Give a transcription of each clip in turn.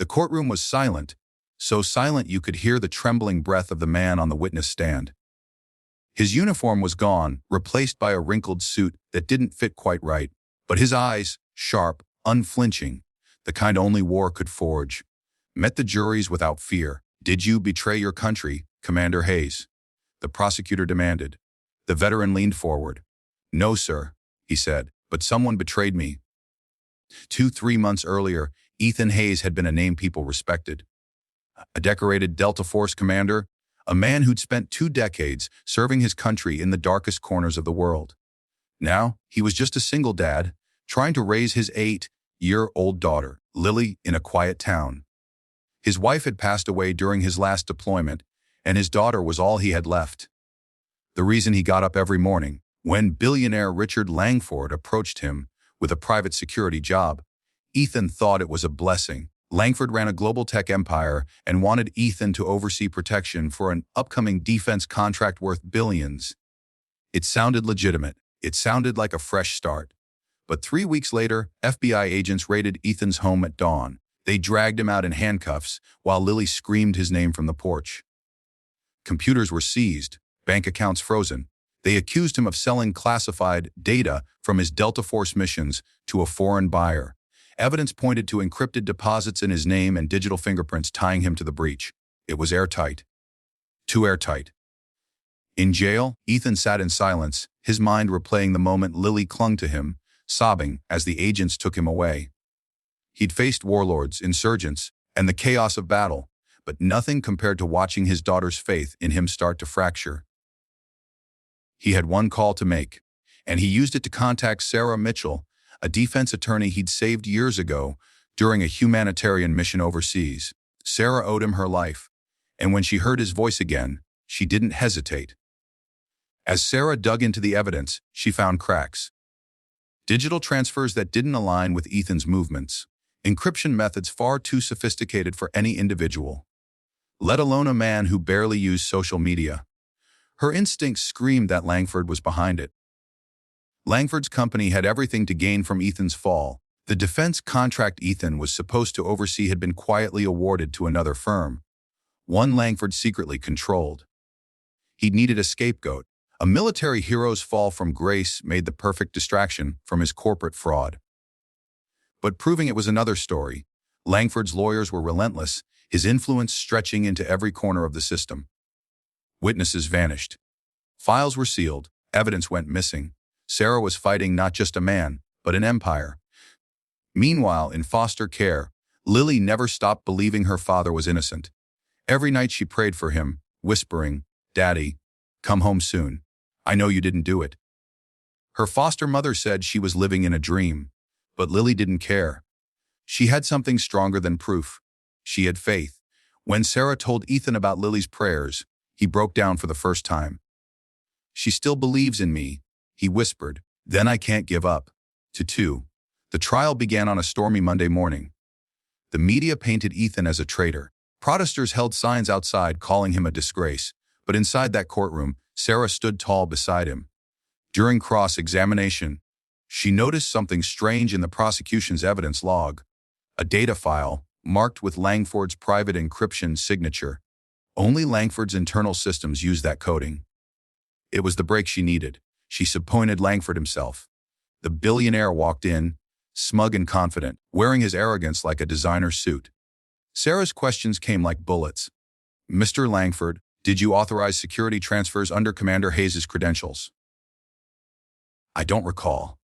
The courtroom was silent, so silent you could hear the trembling breath of the man on the witness stand. His uniform was gone, replaced by a wrinkled suit that didn't fit quite right, but his eyes, sharp, unflinching, the kind only war could forge, met the juries without fear. "Did you betray your country, Commander Hayes?" the prosecutor demanded. The veteran leaned forward. "No, sir," he said, "but someone betrayed me." 3 months earlier, Ethan Hayes had been a name people respected. A decorated Delta Force commander, a man who'd spent 2 decades serving his country in the darkest corners of the world. Now, he was just a single dad, trying to raise his 8-year-old daughter, Lily, in a quiet town. His wife had passed away during his last deployment, and his daughter was all he had left. The reason he got up every morning, when billionaire Richard Langford approached him with a private security job, Ethan thought it was a blessing. Langford ran a global tech empire and wanted Ethan to oversee protection for an upcoming defense contract worth billions. It sounded legitimate. It sounded like a fresh start. But 3 weeks later, FBI agents raided Ethan's home at dawn. They dragged him out in handcuffs while Lily screamed his name from the porch. Computers were seized, bank accounts frozen. They accused him of selling classified data from his Delta Force missions to a foreign buyer. Evidence pointed to encrypted deposits in his name and digital fingerprints tying him to the breach. It was airtight. Too airtight. In jail, Ethan sat in silence, his mind replaying the moment Lily clung to him, sobbing as the agents took him away. He'd faced warlords, insurgents, and the chaos of battle, but nothing compared to watching his daughter's faith in him start to fracture. He had one call to make, and he used it to contact Sarah Mitchell, a defense attorney he'd saved years ago during a humanitarian mission overseas. Sarah owed him her life, and when she heard his voice again, she didn't hesitate. As Sarah dug into the evidence, she found cracks. Digital transfers that didn't align with Ethan's movements. Encryption methods far too sophisticated for any individual, let alone a man who barely used social media. Her instincts screamed that Langford was behind it. Langford's company had everything to gain from Ethan's fall. The defense contract Ethan was supposed to oversee had been quietly awarded to another firm, one Langford secretly controlled. He'd needed a scapegoat. A military hero's fall from grace made the perfect distraction from his corporate fraud. But proving it was another story. Langford's lawyers were relentless, his influence stretching into every corner of the system. Witnesses vanished. Files were sealed, evidence went missing. Sarah was fighting not just a man, but an empire. Meanwhile, in foster care, Lily never stopped believing her father was innocent. Every night she prayed for him, whispering, "Daddy, come home soon. I know you didn't do it." Her foster mother said she was living in a dream, but Lily didn't care. She had something stronger than proof. She had faith. When Sarah told Ethan about Lily's prayers, he broke down for the first time. "She still believes in me," he whispered. "Then I can't give up." 2. The trial began on a stormy Monday morning. The media painted Ethan as a traitor. Protesters held signs outside calling him a disgrace, but inside that courtroom, Sarah stood tall beside him. During cross-examination, she noticed something strange in the prosecution's evidence log. A data file, marked with Langford's private encryption signature. Only Langford's internal systems used that coding. It was the break she needed. She subpoenaed Langford himself. The billionaire walked in, smug and confident, wearing his arrogance like a designer suit. Sarah's questions came like bullets. "Mr. Langford, did you authorize security transfers under Commander Hayes' credentials?" "I don't recall."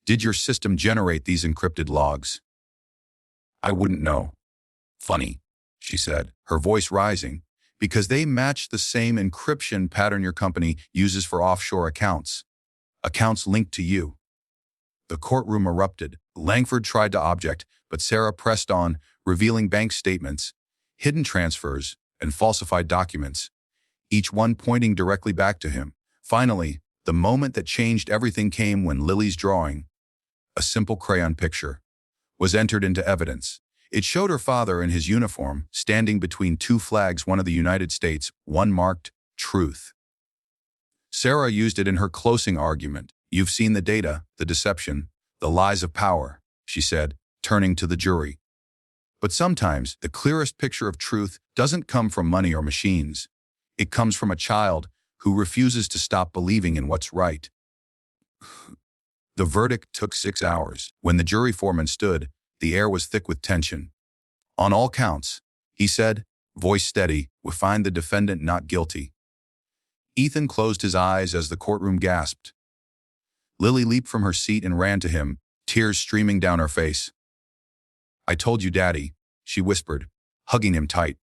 "Did your system generate these encrypted logs?" "I wouldn't know." "Funny," she said, her voice rising, "because they match the same encryption pattern your company uses for offshore accounts. Accounts linked to you." The courtroom erupted. Langford tried to object, but Sarah pressed on, revealing bank statements, hidden transfers, and falsified documents, each one pointing directly back to him. Finally, the moment that changed everything came when Lily's drawing, a simple crayon picture, was entered into evidence. It showed her father in his uniform, standing between 2 flags, one of the United States, one marked Truth. Sarah used it in her closing argument. "You've seen the data, the deception, the lies of power," she said, turning to the jury. But sometimes the clearest picture of truth doesn't come from money or machines. It comes from a child who refuses to stop believing in what's right. The verdict took 6 hours. When the jury foreman stood, the air was thick with tension. On all counts, he said, voice steady, we find the defendant not guilty. Ethan closed his eyes as the courtroom gasped. Lily leaped from her seat and ran to him, tears streaming down her face. I told you, Daddy, she whispered, hugging him tight.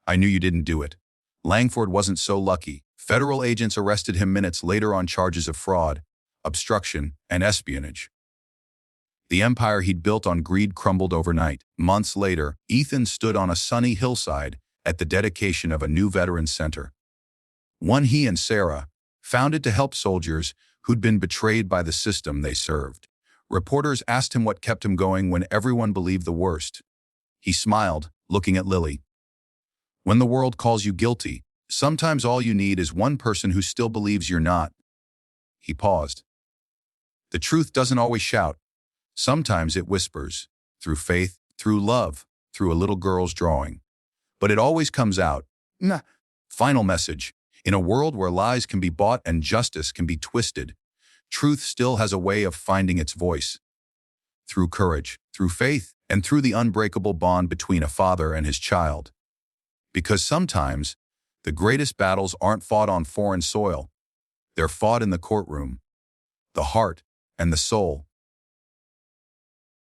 I knew you didn't do it. Langford wasn't so lucky. Federal agents arrested him minutes later on charges of fraud, obstruction, and espionage. The empire he'd built on greed crumbled overnight. Months later, Ethan stood on a sunny hillside at the dedication of a new veterans center. One he and Sarah founded to help soldiers who'd been betrayed by the system they served. Reporters asked him what kept him going when everyone believed the worst. He smiled, looking at Lily. When the world calls you guilty, sometimes all you need is one person who still believes you're not. He paused. The truth doesn't always shout. Sometimes it whispers, through faith, through love, through a little girl's drawing. But it always comes out. Nah. Final message. In a world where lies can be bought and justice can be twisted, truth still has a way of finding its voice. Through courage, through faith, and through the unbreakable bond between a father and his child. Because sometimes, the greatest battles aren't fought on foreign soil. They're fought in the courtroom. The heart and the soul